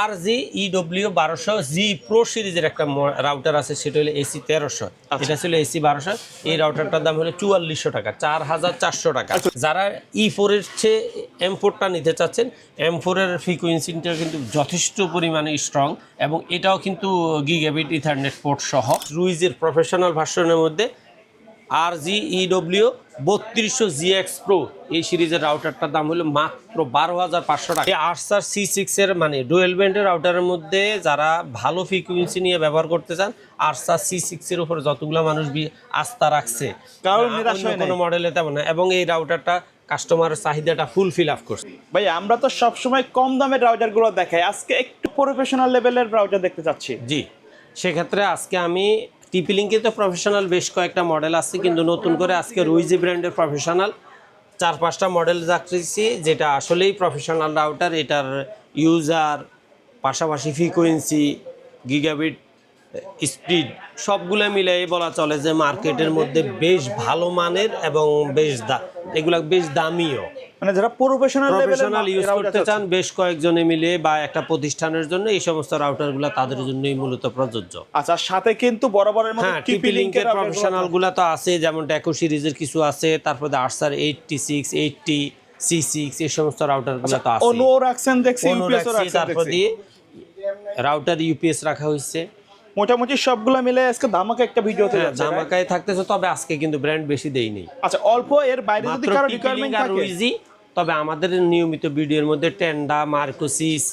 RG-EW1200G Pro সিরিজের একটা router আছে, সেটা হলো AC 1300, এটা ছিল AC 1200। এই রাউটারটার দাম হলো 4400 টাকা, 4400 টাকা। যারা E4 এর চেয়ে M4টা নিতে চাচ্ছেন, M4 এর ফ্রিকোয়েন্সিটা কিন্তু যথেষ্ট পরিমাণে স্ট্রং, এবং এটাও কিন্তু গিগাবিট ইথারনেট পোর্ট সহ। রুইজের প্রফেশনাল ভার্সনের মধ্যে RG-EW3200GX Pro এই সিরিজের রাউটারটার দাম হলো মাত্র 12500 টাকা। আর্সার C6 এর মানে ডুয়েল ব্যান্ডের রাউটারের মধ্যে যারা ভালো ফ্রিকোয়েন্সি নিয়ে ব্যবহার করতে চান, আর্সার C6 এর উপর যতগুলো মানুষ আস্থা রাখছে, কারণ কোনো মডেলে তেমন না, এবং এই রাউটারটা কাস্টমারের চাহিদাটা ফুলফিল আপ করছে। ভাই আমরা তো সবসময় কম দামের রাউটারগুলো দেখাই, আজকে একটু প্রফেশনাল লেভেলের রাউটার দেখতে চাচ্ছি। জি, সেক্ষেত্রে আজকে আমি TP-Link তো প্রফেশনাল বেশ কয়েকটা মডেল আছে, কিন্তু নতুন করে আজকে রুইজি ব্র্যান্ডের প্রফেশনাল 4-5টা মডেল রাখতেছি, যেটা আসলেই প্রফেশনাল রাউটার। এটার ইউজার, পাশাপাশি ফ্রিকোয়েন্সি, গিগাবিট স্পিড সবগুলো মিলাই বলা চলে যে মার্কেটের মধ্যে বেশ ভালো মানের, এবং এগুলা বেশ দামিও। মানে যারা প্রফেশনাল ইউজ করতে চান বেশ কয়েকজনে মিলে বা একটা প্রতিষ্ঠানের জন্য, এই সমস্ত রাউটারগুলো তাদের জন্যই মূলত প্রযোজ্য। আচ্ছা, সাথে কিন্তু বরাবরের মতো TP-Link এর প্রফেশনাল গুলা তো আছে, যেমন ডেকো সিরিজের কিছু আছে, তারপরে আর্সার 86, 80, C6 এই সমস্ত রাউটারগুলো তো আছে। অনুও রাখছেন দেখছি, ইউপিএস রাখছেন, তারপর দিয়ে রাউটার ইউপিএস রাখা হয়েছে। মোটামুটি সবগুলো মিলে আজকে ধামাকা একটা ভিডিও হতে যাচ্ছে। ধামাকায় থাকতেছে, তবে আজকে কিন্তু ব্র্যান্ড বেশি দেই নেই। আচ্ছা, অল্প এর বাইরে যদি কারো রিকোয়ারমেন্ট থাকে, তবে আমাদের নিয়মিত ভিডিওর মধ্যে টেন্ডা, মার্কোসিস,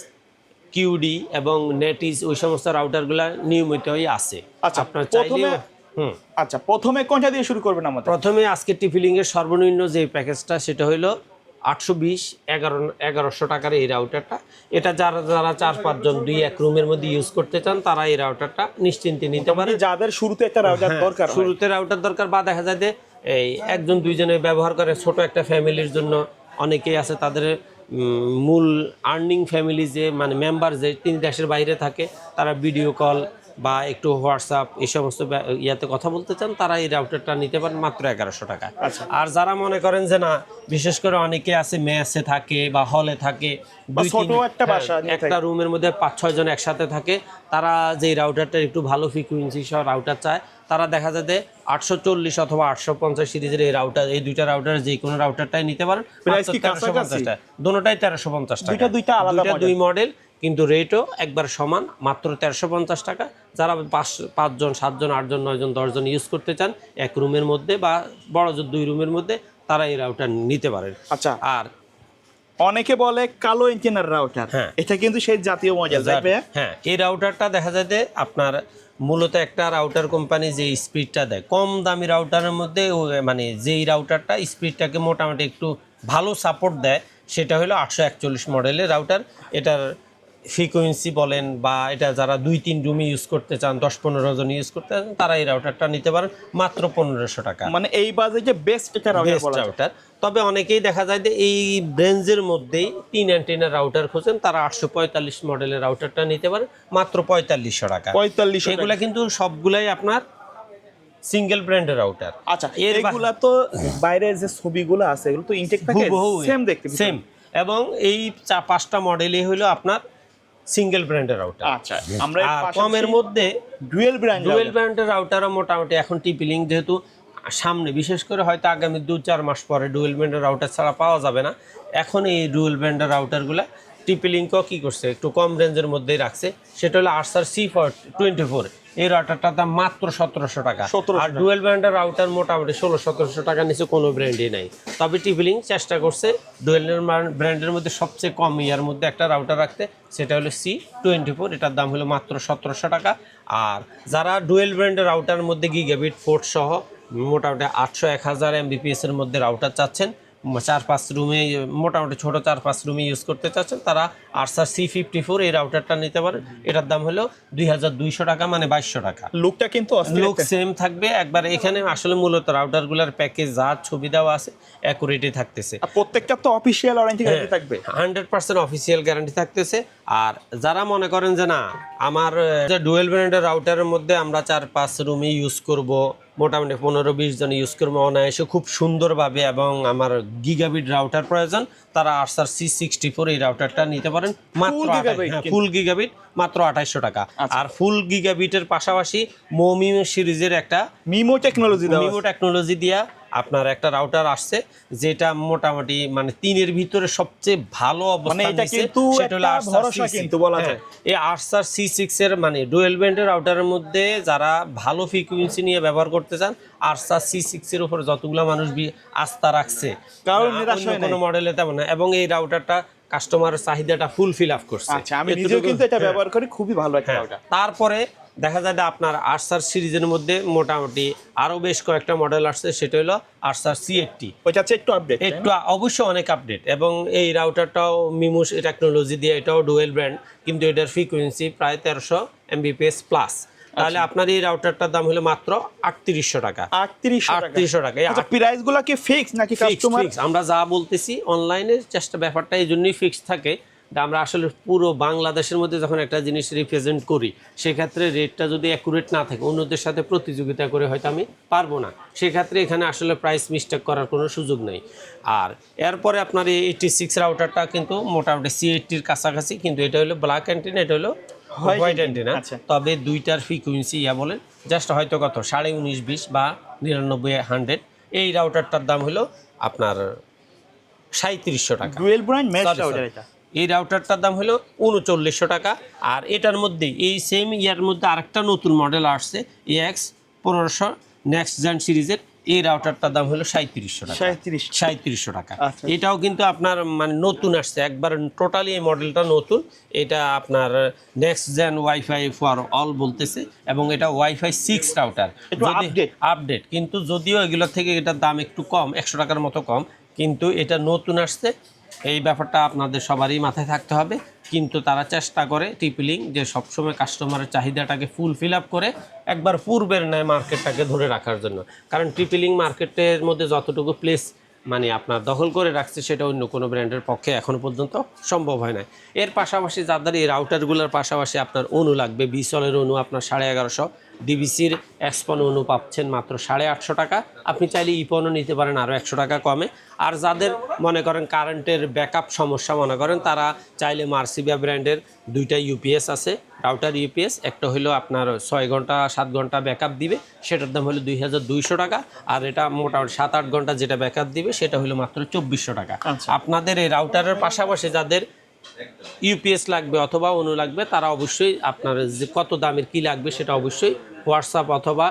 কিউডি এবং নেটিস ওই সমস্ত রাউটারগুলো নিয়মিতই আছে। আচ্ছা, আপনার চাইলে আচ্ছা, প্রথমে কোনটা দিয়ে শুরু করবেন আমাদের? প্রথমে আজকে TP-Link এর সর্বনিম্ন যে প্যাকেজটা, সেটা হলো 820-1100 টাকার এই রাউটারটা। এটা যারা 4-5 জন 2-1 রুমের মধ্যে ইউজ করতে চান, তারা এই রাউটারটা নিশ্চিন্তে নিতে পারে। যাদের শুরুতে একটা রাউটার দরকার, শুরুতে রাউটার দরকার, বা দেখা যায় যে এই 1-2 জনে ব্যবহার করে, ছোট একটা ফ্যামিলির জন্য অনেকেই আছে, তাদের মূল আর্নিং ফ্যামিলি যে মানে মেম্বার যে 3 দেশের বাইরে থাকে, তারা ভিডিও কল বা একটু হোয়াটসঅ্যাপ এই সমস্ত ইয়াতে কথা বলতে চান, তারা এই রাউটারটা নিতে পারেন মাত্র 1100 টাকা। আর যারা মনে করেন যে না, বিশেষ করে অনেকে আছে মেসে থাকে বা হলে থাকে, একটা রুমের মধ্যে 5-6 জন একসাথে থাকে, তারা যে রাউটারটা একটু ভালো ফ্রিকোয়েন্সি সহ রাউটার চায়, তারা দেখা যায় যে 840 অথবা 850 সিরিজের এই রাউটার, এই দুইটা রাউটার যে কোনো রাউটারটাই নিতে পারেন। দুটোটাই 1350 টাকা, দুই মডেল, কিন্তু রেটও একবার সমান, মাত্র 1350 টাকা। যারা 5 জন 7 জন 8 জন 9 জন 10 জন ইউজ করতে চান এক রুমের মধ্যে বা বড় জোর 2 রুমের মধ্যে, তারা এই রাউটার নিতে পারেন। আচ্ছা, আর অনেকে বলে কালো এন্টেনার রাউটার, এটা কিন্তু সেই জাতীয় মডেল। এই রাউটারটা দেখা যায় যে আপনার মূলত একটা রাউটার কোম্পানি যে স্পিডটা দেয়, কম দামি রাউটারের মধ্যে মানে যেই রাউটারটা স্পিডটাকে মোটামুটি একটু ভালো সাপোর্ট দেয়, সেটা হলো 841 মডেলের রাউটার। এটার ফ্রিকোয়েন্সি বলেন বা এটা যারা 2-3 রুমে ইউজ করতে চান, 10-15 জন ইউজ করতে চান, তারা এই রাউটারটা নিতে পারেন মাত্র 1500 টাকা। মানে এই বাজেটে বেস্ট একটা রাউটার। তবে অনেকেই দেখা যায় যে এই রেঞ্জের মধ্যেই 3 অ্যান্টেনার রাউটার খোঁজেন, তারা 845 মডেলের রাউটারটা নিতে পারেন মাত্র 4500 টাকা। এগুলা কিন্তু সবগুলাই আপনার সিঙ্গেল ব্র্যান্ডের রাউটার। আচ্ছা, এগুলা তো বাইরের যে ছবিগুলো আছে, এগুলো তো ইনটেক প্যাকেজ সেম দেখতে, সেম, এবং এই 5টা মডেলই হলো আপনার সিঙ্গেল ব্র্যান্ডের রাউটার। আচ্ছা, আমরা কমের মধ্যে ডুয়েল ব্র্যান্ডের রাউটারও মোটামুটি এখন TP-Link যেহেতু সামনে, বিশেষ করে হয়তো আগামী 2-4 মাস পরে ডুয়েল ব্র্যান্ডের রাউটার ছাড়া পাওয়া যাবে না, এখন এই ডুয়েল ব্র্যান্ডের রাউটারগুলো TP-Linkও কী করছে, একটু কম রেঞ্জের মধ্যেই রাখছে, সেটা হলো আর্সার C24। এই রাউটারটার দাম মাত্র 1700 টাকা। আর ডুয়েল ব্র্যান্ডের রাউটার মোটামুটি 1600-1700 টাকার নিচে কোনো ব্র্যান্ডই নাই। তবে TP-Link চেষ্টা করছে ডুয়েল ব্র্যান্ডের মধ্যে সবচেয়ে কম ইয়ার মধ্যে একটা রাউটার রাখতে, সেটা হলো C24। এটার দাম হলো মাত্র 1700 টাকা। আর যারা ডুয়েল ব্র্যান্ডের রাউটারের মধ্যে গিগাবিট পোর্ট সহ মোটামুটি 800-1000 Mbps এর মধ্যে রাউটার চাচ্ছেন, 4-5 রুমে মোটামুটি ছোট 4-5 রুমে ইউজ করতে চাচ্ছেন, তারা আর্সার C54 এই রাউটারটা নিতে পারেন। এটার দাম হলো 2200 টাকা, মানে 2200 টাকা। লুকটা কিন্তু লুক সেম থাকবে একবার। এখানে আসলে মূলত রাউটারগুলোর প্যাকেজ যা ছবি দেওয়া আছে অ্যাকুরেটই থাকতেছে, প্রত্যেকটা তো অফিশিয়াল ওয়ারেন্টি গ্যারান্টি থাকবে, 100% অফিশিয়াল গ্যারান্টি থাকতেছে। আর যারা মনে করেন যে না, আমার ডুয়েল ব্র্যান্ডের রাউটারের মধ্যে আমরা 4-5 রুমে ইউজ করব, মোটামুটি 15-20 জন ইউজ করবো অনায়াসে খুব সুন্দরভাবে। এবং আমার গিগাবিট রাউটার প্রয়োজন, তারা আর্সার C64 এই রাউটারটা নিতে পারেন মাত্র ফুল গিগাবিট মাত্র 2800 টাকা। আর ফুল গিগাবিটের পাশাপাশি মিমো সিরিজের একটা মিমো টেকনোলজি দিয়া আপনার একটা রাউটার আসছে, যেটা মোটামুটি মানে 3-এর ভিতরে সবচেয়ে ভালো অবস্থান দিচ্ছে, সেটা হলো এই আর্সার C6 এর মানে ডুয়েল ব্যান্ডের রাউটারের মধ্যে যারা ভালো ফ্রিকোয়েন্সি নিয়ে ব্যবহার করতে চান, আর্সার C6 এর উপর যতগুলো মানুষ আস্থা রাখছে, কারণ কোনো মডেলে তেমন না। এবং এই রাউটারটা কাস্টমারের চাহিদাটা ফুলফিল আপ করছে। আচ্ছা, আমি নিজেও কিন্তু এটা ব্যবহার করি, খুবই ভালো একটা রাউটার। তারপরে দেখা যায় যে আপনার আর্সার সিরিজের মধ্যে মোটামুটি আরো বেশ কয়েকটা মডেল আসছে, সেটা হলো আর্সার C80। ওইটা হচ্ছে একটু আপডেট, একটু অবশ্যই অনেক আপডেট। এবং এই রাউটারটাও মিমো টেকনোলজি দিয়ে, এটাও ডুয়েল ব্র্যান্ড, কিন্তু এটার ফ্রিকোয়েন্সি প্রায় 1300 Mbps প্লাস। তাহলে আপনার এই রাউটারটার দাম হলো মাত্র 3800 টাকা। 3800 টাকা। আচ্ছা, প্রাইসগুলো কি ফিক্স নাকি কাস্টমার? আমরা যা বলতেছি অনলাইনের চেষ্টা ব্যাপারটা এই জন্যই ফিক্স থাকে, আমরা আসলে পুরো বাংলাদেশের মধ্যে যখন একটা জিনিস রিপ্রেজেন্ট করি, সেক্ষেত্রে রেটটা যদি অ্যাকুরেট না থাকে, অন্যদের সাথে প্রতিযোগিতা করে হয়তো আমি পারবো না, সেক্ষেত্রে এখানে আসলে প্রাইস মিস্টেক করার কোনো সুযোগ নেই। আর এরপরে আপনার এই 86 রাউটারটা কিন্তু মোটামুটি C80-র কাছাকাছি, কিন্তু এটা হলো ব্ল্যাক অ্যান্টিনা, এটা হলো হোয়াইট অ্যান্টিনা। তবে দুইটার ফ্রিকোয়েন্সি বলেন জাস্ট হয়তো কত 19.5-20 বা 99-100। এই রাউটারটার দাম হলো আপনার 3700 টাকা। ডুয়েল ব্র্যান্ড মেশ রাউটার এটা। এই রাউটারটার দাম হলো 3900 টাকা। আর এটার মধ্যে এই সেম ইয়ার মধ্যে আরেকটা নতুন মডেল আসছে, AX1500 নেক্সট জেন সিরিজের। এই রাউটারটার দাম হলো 3700 টাকা। 3700 টাকা। এটাও কিন্তু আপনার মানে নতুন আসছে, একবার টোটালি এই মডেলটা নতুন। এটা আপনার next gen wifi for all বলতেছে, এবং এটা ওয়াইফাই 6 রাউটার, আপডেট। কিন্তু যদিও এগুলো থেকে এটার দাম একটু কম, 100 টাকার মতো কম, কিন্তু এটা নতুন আসছে। এই ব্যাপারটা আপনাদের সবারই মাথায় থাকতে হবে। কিন্তু তারা চেষ্টা করে টিপিলিং যে সবসময় কাস্টমারের চাহিদাটাকে ফুলফিল আপ করে একবার পূর্বের ন্যায় মার্কেটটাকে ধরে রাখার জন্য। কারণ টিপিলিং মার্কেটের মধ্যে যতটুকু প্লেস মানে আপনার দখল করে রাখছে, সেটা অন্য কোনো ব্র্যান্ডের পক্ষে এখনও পর্যন্ত সম্ভব হয় না। এর পাশাপাশি যাদের এই রাউটারগুলোর পাশাপাশি আপনার অনু লাগবে, বিসলের অনু আপনার 1150, ডিবিসির এক্সপন অনু পাচ্ছেন মাত্র 850 টাকা। আপনি চাইলে ইপনও নিতে পারেন আরও 100 টাকা কমে। আর যাদের মনে করেন কারেন্টের ব্যাকআপ সমস্যা মনে করেন, তারা চাইলে মার্সিবিয়া ব্র্যান্ডের 2টা ইউপিএস আছে, রাউটার ইউপিএস। একটা হলো আপনার 6 ঘন্টা 7 ঘন্টা ব্যাকআপ দিবে, সেটার দাম হলো 2200 টাকা। আর এটা মোটামুটি 7-8 ঘন্টা যেটা ব্যাকআপ দিবে, সেটা হলো মাত্র 2400 টাকা। আপনাদের এই রাউটারের পাশাপাশি যাদের ইউপিএস লাগবে অথবা অনু লাগবে, তারা অবশ্যই আপনার যে কত দামের কি লাগবে সেটা অবশ্যই হোয়াটসঅ্যাপ অথবা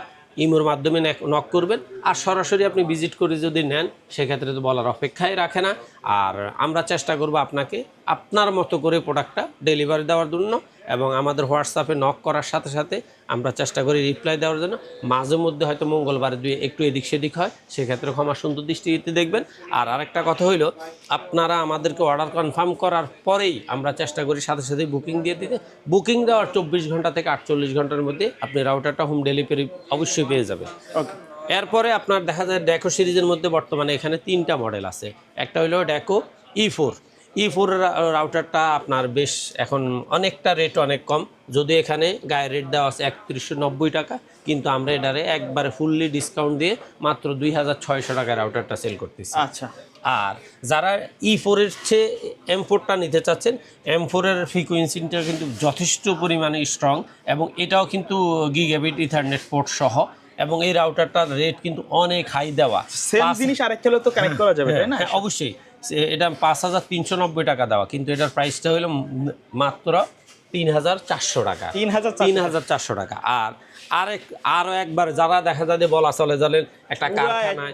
ইমোর মাধ্যমে নক করবেন। আর সরাসরি আপনি ভিজিট করে যদি নেন, সেক্ষেত্রে তো বলার অপেক্ষাই রাখে না। আর আমরা চেষ্টা করব আপনাকে আপনার মতো করে প্রোডাক্টটা ডেলিভারি দেওয়ার জন্য, এবং আমাদের হোয়াটসঅ্যাপে নক করার সাথে সাথে আমরা চেষ্টা করি রিপ্লাই দেওয়ার জন্য। মাঝে মধ্যে হয়তো মঙ্গলবারে একটু এদিক সেদিক হয়, সেক্ষেত্রে ক্ষমা সুন্দর দৃষ্টিতে দেখবেন। আর আরেকটা কথা হইলো, আপনারা আমাদেরকে অর্ডার কনফার্ম করার পরেই আমরা চেষ্টা করি সাথে সাথে বুকিং দিয়ে দিতে। বুকিং দেওয়ার 24 ঘন্টা থেকে 48 ঘন্টার মধ্যে আপনি রাউটারটা হোম ডেলিভারি অবশ্যই পেয়ে যাবেন। এরপরে আপনার দেখা যায় ডেকো সিরিজের মধ্যে বর্তমানে এখানে 3টা মডেল আছে। একটা হলো ডেকো E4 রাউটারটা আপনার বেশ এখন অনেকটা রেট অনেক কম, যদি এখানে গায়ে রেট দেওয়া আছে 3190 টাকা, কিন্তু আমরা এটারে একবারে ফুললি ডিসকাউন্ট দিয়ে মাত্র 2600 টাকায় রাউটারটা সেল করতেছি। আচ্ছা। আর যারা E4-এর চেয়ে M4টা নিতে চাচ্ছেন, M4-এর ফ্রিকোয়েন্সিটা কিন্তু যথেষ্ট পরিমাণে স্ট্রং, এবং এটাও কিন্তু গিগাবিট ইথারনেট পোর্ট সহ, এবং এই রাউটারটার রেট কিন্তু অনেক হাই দেওয়া। সেম জিনিস আরেকটা হলো তো কানেক্ট করা যাবে, তাই না? অবশ্যই। এটা 5390 টাকা দেওয়া, কিন্তু এটার প্রাইসটা হলো মাত্র 3400 টাকা। 3400 টাকা। আর আরো একবার যারা দেখা যায় যে বলা চলে জানেন একটা কারখানায়,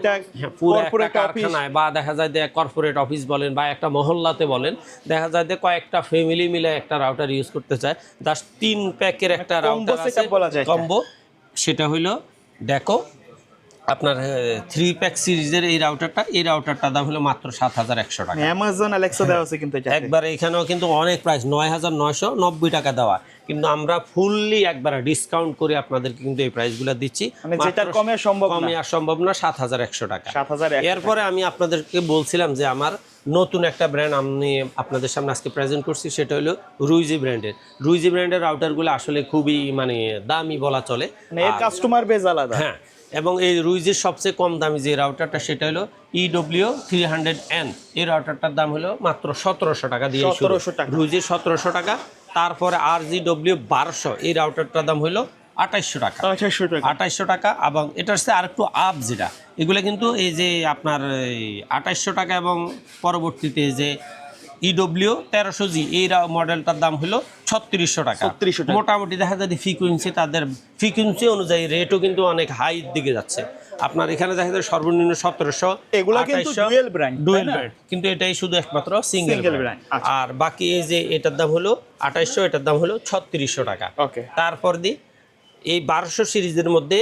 পুরো একটা কারখানায় বা দেখা যায় যে কর্পোরেট অফিস বলেন বা একটা মহল্লাতে বলেন, দেখা যায় যে কয়েকটা ফ্যামিলি মিলে একটা রাউটার ইউজ করতে চায়, জাস্ট 3 প্যাকের একটা রাউটার আছে কম্বো, সেটা হইলো দেখো আপনার 3 প্যাক সিরিজের এই রাউটারটার দাম হলো মাত্র 7100 টাকা। অ্যামাজন অ্যালেক্সা দেওয়া আছে কিন্তু এটা। একবার এখানেও কিন্তু অনেক প্রাইস 9990 টাকা দেওয়া, কিন্তু আমরা ফুললি একবার ডিসকাউন্ট করে আপনাদেরকে কিন্তু এই প্রাইসগুলো দিচ্ছি, মানে যেটা কমে আর সম্ভব না 7100 টাকা। এরপরে আমি আপনাদেরকে বলছিলাম যে আমার নতুন একটা ব্র্যান্ড আমি আপনাদের সামনে আজকে প্রেজেন্ট করছি, সেটা হলো রুইজি ব্র্যান্ডের রাউটারগুলো আসলে খুবই মানে দামি বলা চলে, এর কাস্টমার বেজ আলাদা। হ্যাঁ, এবং এই রুইজের সবচেয়ে কম দামি যে রাউটারটা সেটা হলো EW300N। এই রাউটারটার দাম হলো মাত্র 1700 টাকা দিয়ে 1700 টাকা। রুইজের 1700 টাকা। তারপরে RGW1200 এই রাউটারটার দাম হলো 2800 টাকা। 2800 টাকা। 2800 টাকা। এবং এটার সাথে আরেকটু আপ যেটা, এগুলো কিন্তু এই যে আপনার 2800 টাকা এবং পরবর্তীতে যে EW1300G এই মডেলটার দাম হলো 3600 টাকা। 3600 টাকা। মোটামুটি দেখা যায় ফ্রিকোয়েন্সি, তাদের ফ্রিকোয়েন্সি অনুযায়ী রেটও কিন্তু অনেক হাইয়ের দিকে যাচ্ছে। আপনার এখানে দেখা যায় সর্বনিম্ন 1700, এগুলা কিন্তু ডুয়েল ব্র্যান্ড, ডুয়েল ব্র্যান্ড, কিন্তু এটাই শুধু একমাত্র সিঙ্গেল Single ব্র্যান্ড। brand, আচ্ছা। আর বাকি এই যে এটার দাম হলো 2800, এটার দাম হলো 3600 টাকা। ওকে। তারপর এই 1200 সিরিজের মধ্যে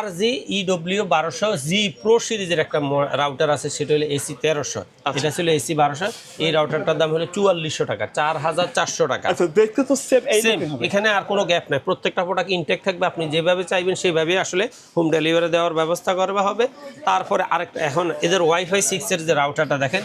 RGEW1200G Pro সিরিজের একটা রাউটার আছে, সেটা হলো AC1300। এটা ছিল AC1200। এই রাউটারটার দাম হলো 4400 টাকা, 4400 টাকা। আচ্ছা, দেখতে তো সেম সেম, এখানে আর কোনো গ্যাপ নাই, প্রত্যেকটা প্রোডাক্ট ইনটেক থাকবে। আপনি যেভাবে চাইবেন সেইভাবেই আসলে হোম ডেলিভারি দেওয়ার ব্যবস্থা করা হবে। তারপরে আরেকটা, এখন এদের ওয়াইফাই 6 এর যে রাউটারটা দেখেন,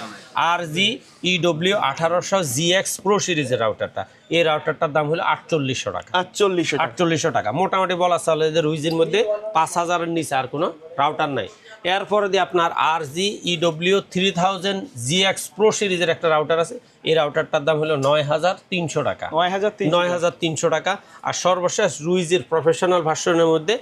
RGEW1800GX Pro সিরিজের রাউটারটা, এই রাউটারটার দাম হলো 4800 টাকা। 4800 টাকা। মোটামুটি বলা চলে যে রুইজের মধ্যে 5000-এর নিচে আর কোনো রাউটার নাই। এরপরে আপনার RGEW3000GX Pro সিরিজের একটা রাউটার আছে, এই রাউটারটার দাম হলো 9300 টাকা। 9300 টাকা। আর সর্বশেষ রুইজের প্রফেশনাল ভার্সনের মধ্যে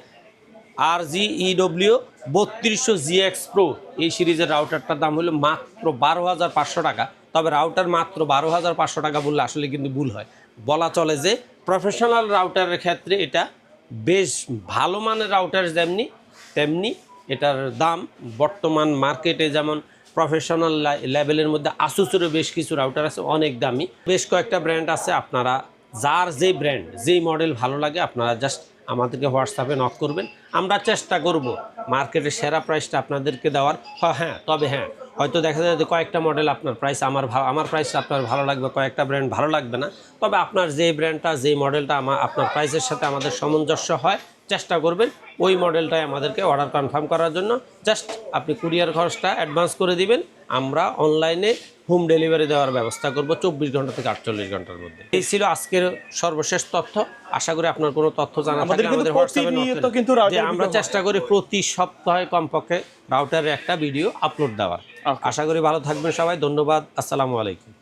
RGEW3200GX Pro এই সিরিজের রাউটারটার দাম হলো মাত্র 12500 টাকা। তবে রাউটার মাত্র 12500 টাকা বললে আসলে কিন্তু ভুল হয়। বলা চলে যে প্রফেশনাল রাউটারের ক্ষেত্রে এটা বেশ ভালো মানের রাউটার, যেমনি তেমনি এটার দাম বর্তমান মার্কেটে যেমন প্রফেশনাল লেভেলের মধ্যে আসুসেরও বেশ কিছু রাউটার আছে অনেক দামি। বেশ কয়েকটা ব্র্যান্ড আছে, আপনারা যার যেই ব্র্যান্ড যেই মডেল ভালো লাগে আপনারা জাস্ট আমাদেরকে হোয়াটসঅ্যাপে নক করবেন। আমরা চেষ্টা করব মার্কেটের সেরা প্রাইসটা আপনাদেরকে দেওয়ার। হ্যাঁ, তবে হ্যাঁ, হয়তো দেখা যায় যে কয়েকটা মডেল আপনার প্রাইস আমার প্রাইসটা আপনার ভালো লাগবে, কয়েকটা ব্র্যান্ড ভালো লাগবে না। তবে আপনার যেই ব্র্যান্ডটা যেই মডেলটা আপনার প্রাইসের সাথে আমাদের সামঞ্জস্য হয়, চেষ্টা করবেন ওই মডেলটাই আমাদেরকে অর্ডার কনফার্ম করার জন্য। জাস্ট আপনি কুরিয়ার খরচটা অ্যাডভান্স করে দিবেন, আমরা অনলাইনে হোম ডেলিভারি দেওয়ার ব্যবস্থা করব 24 ঘন্টা থেকে 48 ঘন্টার মধ্যে। এই ছিল আজকের সর্বশেষ তথ্য। আশা করি আপনার কোনো তথ্য জানা থাকলে আমাদের হোয়াটসঅ্যাপে নক করবেন। আমরা চেষ্টা করি প্রতি সপ্তাহে কমপক্ষে রাউটারের একটা ভিডিও আপলোড দেওয়ার। আশা করি ভালো থাকবেন সবাই। ধন্যবাদ। আসসালামু আলাইকুম।